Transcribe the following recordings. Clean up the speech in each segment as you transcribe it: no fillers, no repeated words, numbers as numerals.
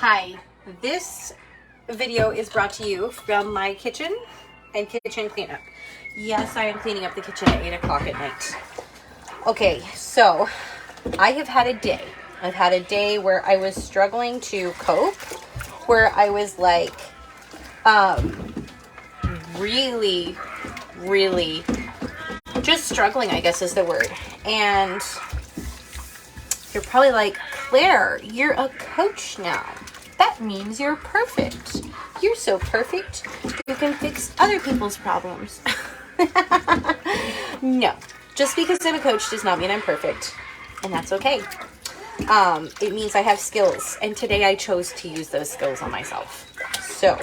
Hi, this video is brought to you from my kitchen and kitchen cleanup. Yes, I am cleaning up the kitchen at 8 o'clock at night. Okay, so I have had a day. I've had a day where I was struggling to cope, where I was like, really just struggling, I guess is the word. And you're probably like, Claire, you're a coach now. That means you're perfect. You're so perfect, you can fix other people's problems. No, just because I'm a coach does not mean I'm perfect, and that's okay. It means I have skills, and today I chose to use those skills on myself. So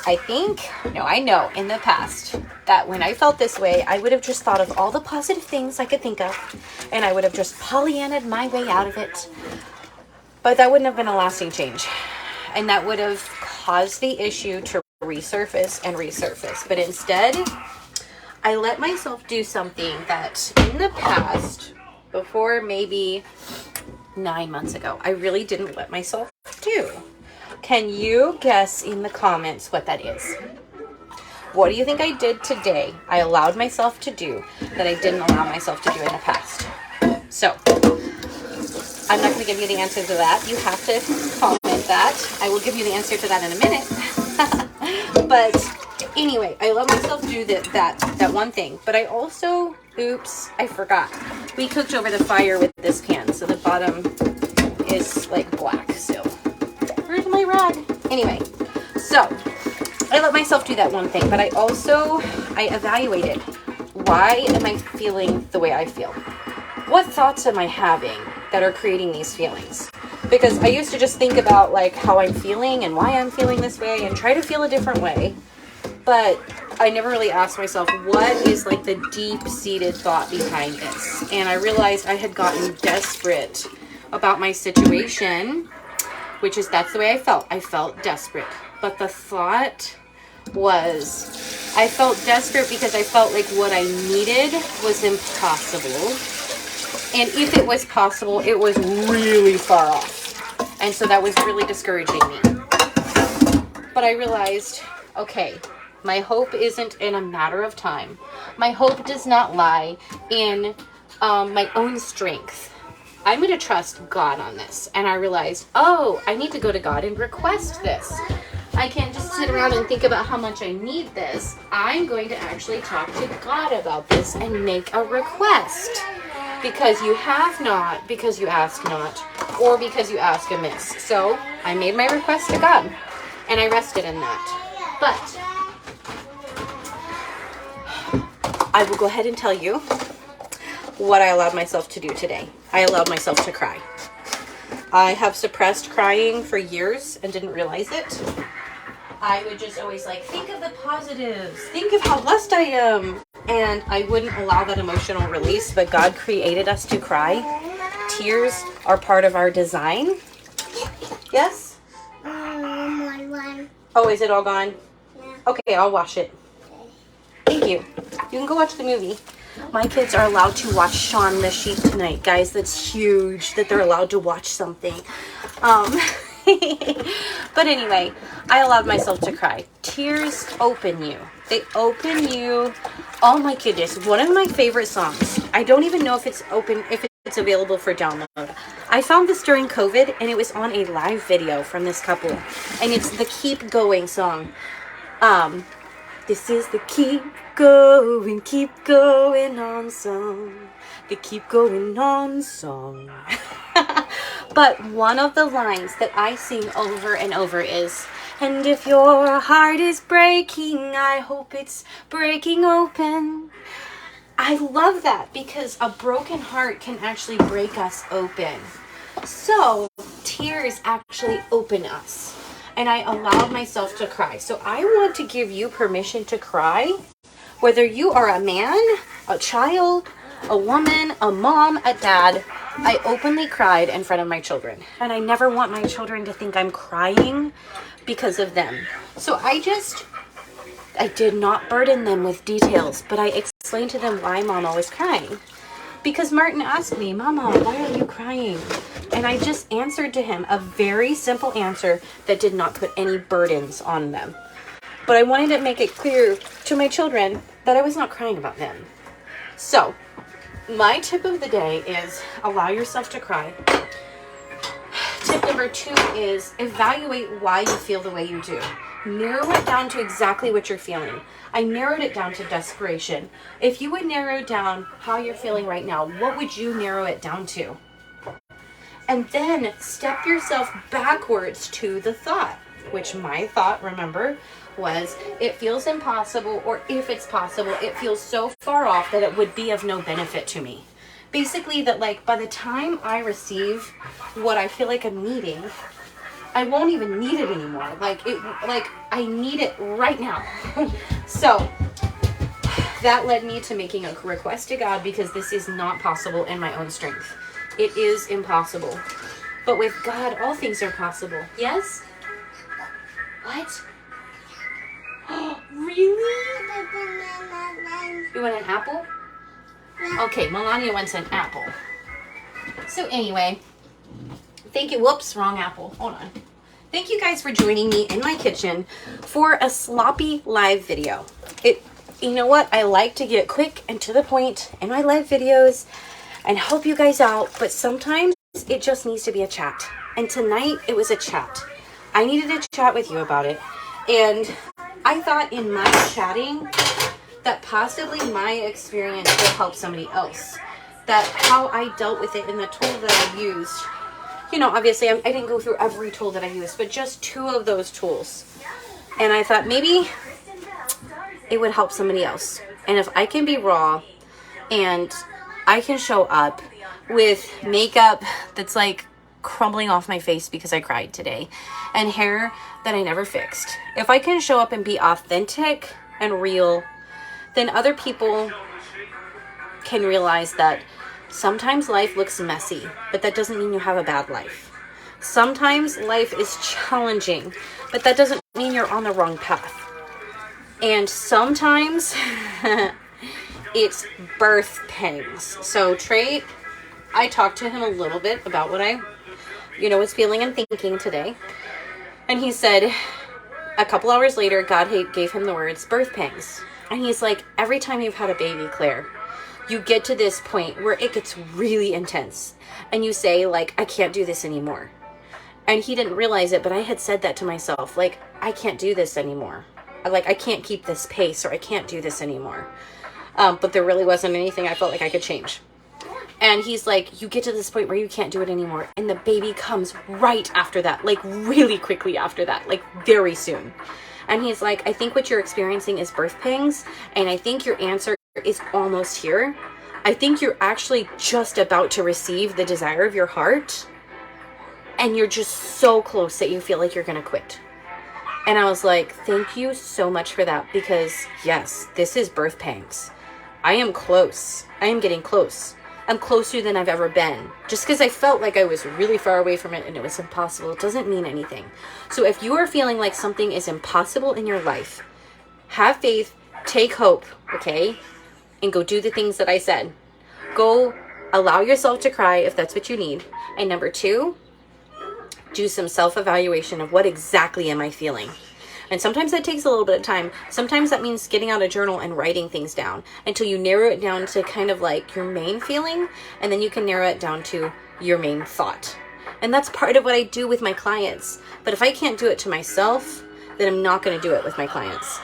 I know in the past that when I felt this way, I would have just thought of all the positive things I could think of, and I would have just Pollyannaed my way out of it. But that wouldn't have been a lasting change, and that would have caused the issue to resurface and resurface. But instead, I let myself do something that in the past, before maybe 9 months ago, I really didn't let myself do. Can you guess in the comments what that is? What do you think I did today? I allowed myself to do that I didn't allow myself to do in the past. So, I'm not going to give you the answer to that. You have to comment that. I will give you the answer to that in a minute. But anyway, I let myself do that one thing. But I also, I forgot. We cooked over the fire with this pan, so the bottom is like black still. Where's my rag? Anyway, so I let myself do that one thing, but I evaluated, why am I feeling the way I feel? What thoughts am I having that are creating these feelings? Because I used to just think about like how I'm feeling and why I'm feeling this way and try to feel a different way. But I never really asked myself, what is like the deep-seated thought behind this? And I realized I had gotten desperate about my situation, that's the way I felt. I felt desperate. But the thought was, I felt desperate because I felt like what I needed was impossible. And if it was possible, it was really far off. And so that was really discouraging me. But I realized, okay, my hope isn't in a matter of time. My hope does not lie in my own strength. I'm going to trust God on this. And I realized, I need to go to God and request this. I can't just sit around and think about how much I need this. I'm going to actually talk to God about this and make a request. Because you have not, because you ask not, or because you ask amiss. So I made my request to God, and I rested in that. But I will go ahead and tell you what I allowed myself to do today. I allowed myself to cry. I have suppressed crying for years and didn't realize it. I would just always like, think of the positives, think of how blessed I am. And I wouldn't allow that emotional release, but God created us to cry. Tears are part of our design. Yes? Oh, is it all gone? Yeah. Okay, I'll wash it. Thank you. You can go watch the movie. My kids are allowed to watch Shaun the Sheep tonight. Guys, that's huge that they're allowed to watch something. But anyway, I allowed myself to cry. Tears open you. They open you. Oh my goodness. One of my favorite songs. I don't even know if it's available for download. I found this during COVID, and it was on a live video from this couple. And it's the Keep Going song. This is the keep going on song. The keep going on song. But one of the lines that I sing over and over is, and if your heart is breaking, I hope it's breaking open. I love that because a broken heart can actually break us open. So tears actually open us. And I allowed myself to cry. So I want to give you permission to cry. Whether you are a man, a child, a woman, a mom, a dad, I openly cried in front of my children. And I never want my children to think I'm crying because of them. So I did not burden them with details, but I explained to them why Mama was crying. Because Martin asked me, Mama, why are you crying? And I just answered to him a very simple answer that did not put any burdens on them. But I wanted to make it clear to my children that I was not crying about them. So, my tip of the day is allow yourself to cry. Tip number 2 is evaluate why you feel the way you do. Narrow it down to exactly what you're feeling. I narrowed it down to desperation. If you would narrow down how you're feeling right now, what would you narrow it down to? And then step yourself backwards to the thought, which my thought, remember, was it feels impossible, or if it's possible, it feels so far off that it would be of no benefit to me. Basically that like by the time I receive what I feel like I'm needing, I won't even need it anymore. Like I need it right now. So that led me to making a request to God, because this is not possible in my own strength. It is impossible. But with God, all things are possible. Yes? What? Really? You want an apple? Okay, Melania wants an apple. So anyway, thank you. Whoops, wrong apple. Hold on. Thank you guys for joining me in my kitchen for a sloppy live video. You know what? I like to get quick and to the point in my live videos and help you guys out, but sometimes it just needs to be a chat. And tonight it was a chat. I needed to chat with you about it. And I thought in my chatting that possibly my experience will help somebody else. That how I dealt with it in the tool that I used. You know, obviously I didn't go through every tool that I used, but just 2 of those tools. And I thought maybe it would help somebody else. And if I can be raw and I can show up with makeup that's like crumbling off my face because I cried today, and hair that I never fixed, if I can show up and be authentic and real, then other people can realize that sometimes life looks messy, but that doesn't mean you have a bad life. Sometimes life is challenging, but that doesn't mean you're on the wrong path. And sometimes it's birth pangs. So Trey, I talked to him a little bit about what I was feeling and thinking today. And he said a couple hours later, God gave him the words birth pangs. And he's like, every time you've had a baby, Claire, you get to this point where it gets really intense. And you say, like, I can't do this anymore. And he didn't realize it, but I had said that to myself, like, I can't do this anymore. Like, I can't keep this pace, or I can't do this anymore. But there really wasn't anything I felt like I could change. And he's like, you get to this point where you can't do it anymore. And the baby comes right after that, like really quickly after that, like very soon. And he's like, I think what you're experiencing is birth pangs. And I think your answer is almost here. I think you're actually just about to receive the desire of your heart. And you're just so close that you feel like you're going to quit. And I was like, thank you so much for that. Because yes, this is birth pangs. I am close. I am getting close. I'm closer than I've ever been. Just because I felt like I was really far away from it and it was impossible, it doesn't mean anything. So if you are feeling like something is impossible in your life, have faith, take hope, okay? And go do the things that I said. Go allow yourself to cry if that's what you need. And number 2, do some self-evaluation of what exactly am I feeling. And sometimes that takes a little bit of time. Sometimes that means getting out a journal and writing things down until you narrow it down to kind of like your main feeling. And then you can narrow it down to your main thought. And that's part of what I do with my clients. But if I can't do it to myself, then I'm not going to do it with my clients.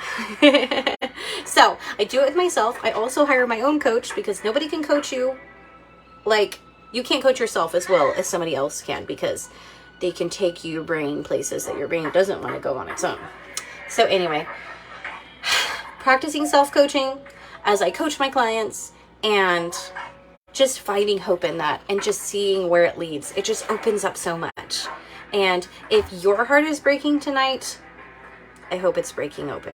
So I do it with myself. I also hire my own coach because nobody can coach you. Like, you can't coach yourself as well as somebody else can, because they can take your brain places that your brain doesn't want to go on its own. So anyway, practicing self-coaching as I coach my clients and just finding hope in that and just seeing where it leads. It just opens up so much. And if your heart is breaking tonight, I hope it's breaking open.